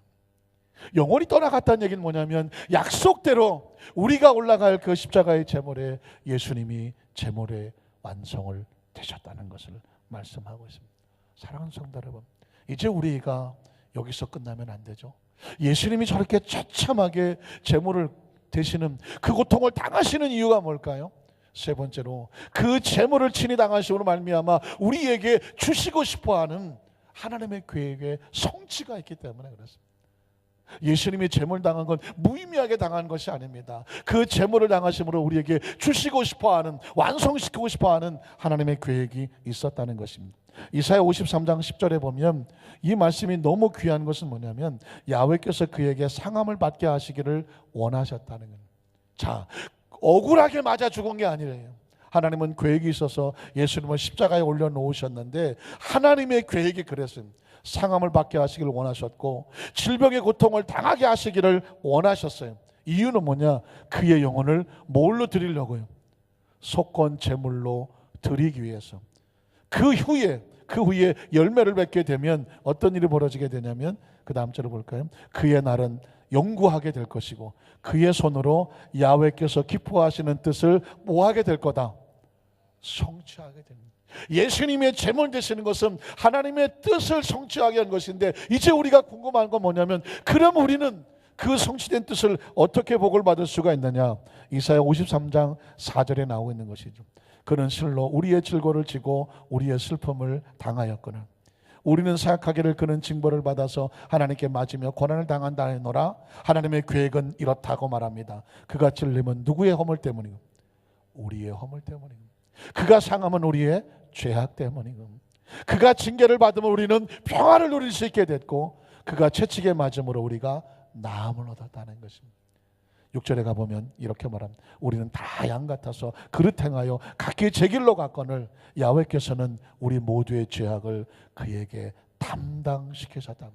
영원히 떠나갔다는 얘기는 뭐냐면 약속대로 우리가 올라갈 그 십자가의 제물에 예수님이 제물의 완성을 되셨다는 것을 말씀하고 있습니다. 사랑하는 성도 여러분, 이제 우리가 여기서 끝나면 안 되죠. 예수님이 저렇게 처참하게 제물을 되시는 그 고통을 당하시는 이유가 뭘까요? 세 번째로 그 제물을 친히 당하심으로 말미암아 우리에게 주시고 싶어하는 하나님의 계획의 성취가 있기 때문에 그렇습니다. 예수님이 제물 당한 건 무의미하게 당한 것이 아닙니다. 그 제물을 당하심으로 우리에게 주시고 싶어하는, 완성시키고 싶어하는 하나님의 계획이 있었다는 것입니다. 이사야 53장 10절에 보면 이 말씀이 너무 귀한 것은 뭐냐면 야훼께서 그에게 상함을 받게 하시기를 원하셨다는 거예요. 자, 억울하게 맞아 죽은 게 아니래요. 하나님은 계획이 있어서 예수님을 십자가에 올려놓으셨는데 하나님의 계획이 그랬습니다. 상함을 받게 하시기를 원하셨고 질병의 고통을 당하게 하시기를 원하셨어요. 이유는 뭐냐? 그의 영혼을 뭘로 드리려고요? 속건 제물로 드리기 위해서. 그 후에 열매를 맺게 되면 어떤 일이 벌어지게 되냐면 그 다음 절을 볼까요? 그의 날은 영구하게 될 것이고 그의 손으로 야훼께서 기뻐하시는 뜻을 뭐하게 될 거다? 성취하게 됩니다. 예수님의 제물 되시는 것은 하나님의 뜻을 성취하게 한 것인데 이제 우리가 궁금한 건 뭐냐면 그럼 우리는 그 성취된 뜻을 어떻게 복을 받을 수가 있느냐? 이사야 53장 4절에 나오고 있는 것이죠. 그는 실로 우리의 질고를 지고 우리의 슬픔을 당하였거늘 우리는 생각하기를 그는 징벌을 받아서 하나님께 맞으며 고난을 당한다 하노라. 하나님의 계획은 이렇다고 말합니다. 그가 찔림은 누구의 허물 때문이고? 우리의 허물 때문이고. 그가 상함은 우리의 죄악 때문이고. 그가 징계를 받으면 우리는 평화를 누릴 수 있게 됐고 그가 채찍에 맞음으로 우리가 나음을 얻었다는 것입니다. 6절에 가보면 이렇게 말합니다. 우리는 다 양 같아서 그릇 행하여 각기 제 길로 갔거늘 야훼께서는 우리 모두의 죄악을 그에게 담당시키셨다.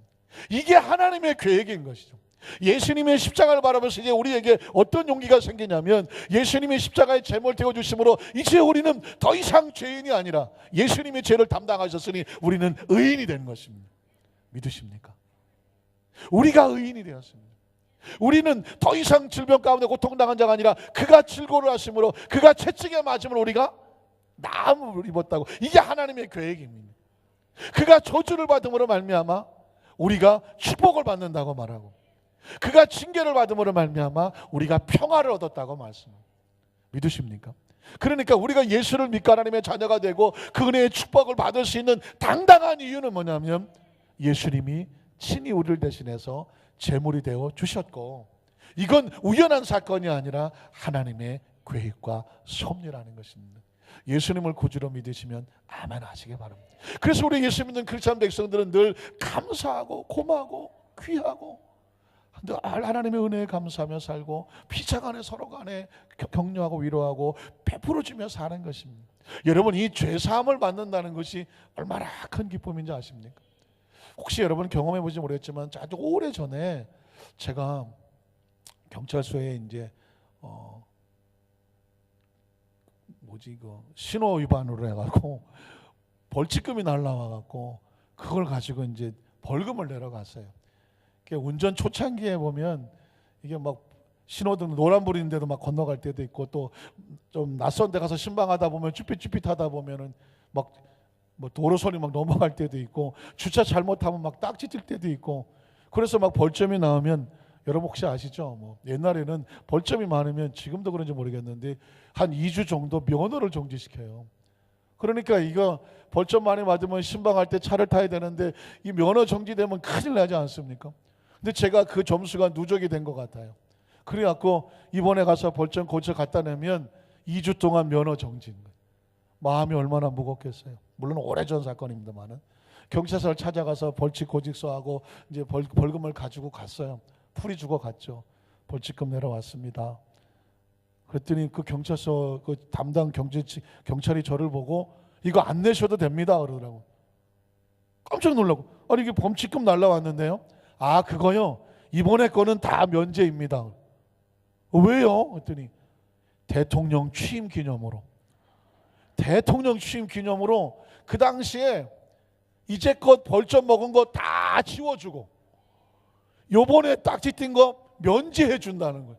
이게 하나님의 계획인 것이죠. 예수님의 십자가를 바라보면서 이제 우리에게 어떤 용기가 생기냐면 예수님의 십자가에 제물 되어 주심으로 이제 우리는 더 이상 죄인이 아니라 예수님의 죄를 담당하셨으니 우리는 의인이 된 것입니다. 믿으십니까? 우리가 의인이 되었습니다. 우리는 더 이상 질병 가운데 고통당한 자가 아니라 그가 질고를 하심으로 그가 채찍에 맞음으로 우리가 나음을 입었다고. 이게 하나님의 계획입니다. 그가 저주를 받음으로 말미암아 우리가 축복을 받는다고 말하고 그가 징계를 받음으로 말미암아 우리가 평화를 얻었다고 말씀합니다. 믿으십니까? 그러니까 우리가 예수를 믿고 하나님의 자녀가 되고 그 은혜의 축복을 받을 수 있는 당당한 이유는 뭐냐면 예수님이 친히 우리를 대신해서 제물이 되어 주셨고 이건 우연한 사건이 아니라 하나님의 계획과 섭리라는 것입니다. 예수님을 구주로 믿으시면 아멘 하시기 바랍니다. 그래서 우리 예수 믿는 크리스찬 백성들은 늘 감사하고 고마고 귀하고 늘 하나님의 은혜에 감사하며 살고 피차 간에 서로 간에 격려하고 위로하고 베풀어주며 사는 것입니다. 여러분, 이 죄사함을 받는다는 것이 얼마나 큰 기쁨인지 아십니까? 혹시 여러분 경험해 보지 모르겠지만 아주 오래 전에 제가 경찰서에 이제 신호 위반으로 해갖고 벌칙금이 날라와갖고 그걸 가지고 이제 벌금을 내러 갔어요. 운전 초창기에 보면 이게 막 신호등 노란불인데도 막 건너갈 때도 있고, 또 좀 낯선 데 가서 신방하다 보면 쭈삣쭈삣하다 보면은 막 뭐 도로선이 막 넘어갈 때도 있고, 주차 잘못하면 막 딱지 찔 때도 있고, 그래서 막 벌점이 나오면 여러분 혹시 아시죠? 뭐 옛날에는 벌점이 많으면, 지금도 그런지 모르겠는데 한 2주 정도 면허를 정지시켜요. 그러니까 이거 벌점 많이 맞으면 신방할 때 차를 타야 되는데 이 면허 정지되면 큰일 나지 않습니까? 근데 제가 그 점수가 누적이 된 것 같아요. 그래갖고 이번에 가서 벌점 고쳐 갖다 내면 2주 동안 면허 정지인 거예요. 마음이 얼마나 무겁겠어요. 물론 오래전 사건입니다만은 경찰서를 찾아가서 벌칙 고직서하고 이제 벌금을 가지고 갔어요. 풀이 주고 갔죠. 벌칙금 내려왔습니다. 그랬더니 그 경찰서 그 담당 경찰이 저를 보고 이거 안 내셔도 됩니다 그러더라고. 깜짝 놀라고. 아니 이게 범칙금 날라왔는데요. 아 그거요. 이번에 거는 다 면제입니다. 왜요? 그랬더니 대통령 취임 기념으로. 대통령 취임 기념으로 그 당시에 이제껏 벌점 먹은 거 다 지워주고 요번에 딱지 띈 거 면제해 준다는 거예요.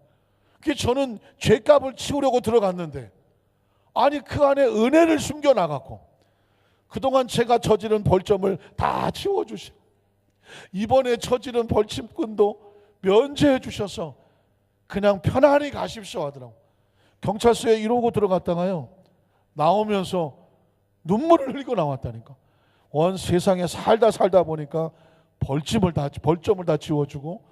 그게 저는 죄값을 치우려고 들어갔는데 아니 그 안에 은혜를 숨겨 나갔고 그동안 제가 저지른 벌점을 다 지워주시고 이번에 저지른 벌침금도 면제해 주셔서 그냥 편안히 가십시오 하더라고. 경찰서에 이러고 들어갔다가요 나오면서 눈물을 흘리고 나왔다니까. 온 세상에 살다 보니까 벌점을 다 지워주고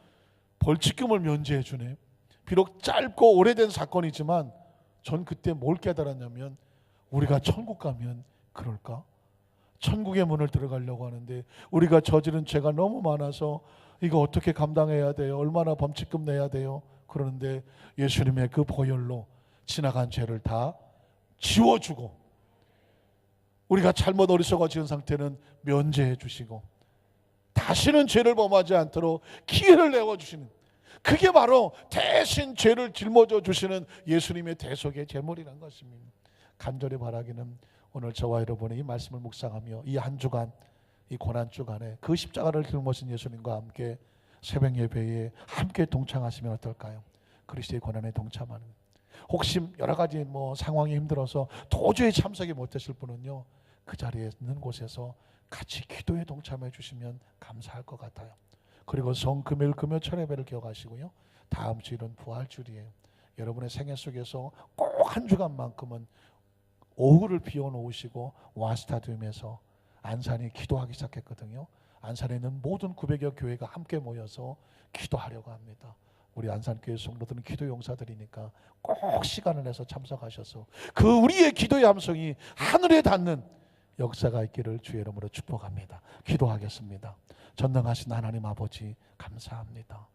벌칙금을 면제해 주네. 비록 짧고 오래된 사건이지만 전 그때 뭘 깨달았냐면 우리가 천국 가면 그럴까? 천국의 문을 들어가려고 하는데 우리가 저지른 죄가 너무 많아서 이거 어떻게 감당해야 돼요? 얼마나 범칙금 내야 돼요? 그러는데 예수님의 그 보혈로 지나간 죄를 다 지워주고 우리가 잘못 어리석어 지은 상태는 면제해 주시고 다시는 죄를 범하지 않도록 기회를 내어주시는, 그게 바로 대신 죄를 짊어져 주시는 예수님의 대속의 제물이라는 것입니다. 간절히 바라기는 오늘 저와 여러분이 이 말씀을 묵상하며 이 한 주간, 이 고난 주간에 그 십자가를 짊어진 예수님과 함께 새벽 예배에 함께 동참하시면 어떨까요? 그리스도의 고난에 동참하는. 혹시 여러 가지 상황이 힘들어서 도저히 참석이 못하실 분은요 그 자리에 있는 곳에서 같이 기도에 동참해 주시면 감사할 것 같아요. 그리고 금요일 금요철 예배를 기억하시고요. 다음 주일은 부활주일이에요. 여러분의 생애 속에서 꼭 한 주간만큼은 오후를 비워놓으시고 와스타디움에서 안산이 기도하기 시작했거든요. 안산에 있는 모든 900여 교회가 함께 모여서 기도하려고 합니다. 우리 안산교회 성도들은 기도 용사들이니까 꼭 시간을 내서 참석하셔서 그 우리의 기도의 함성이 하늘에 닿는 역사가 있기를 주의 이름으로 축복합니다. 기도하겠습니다. 전능하신 하나님 아버지 감사합니다.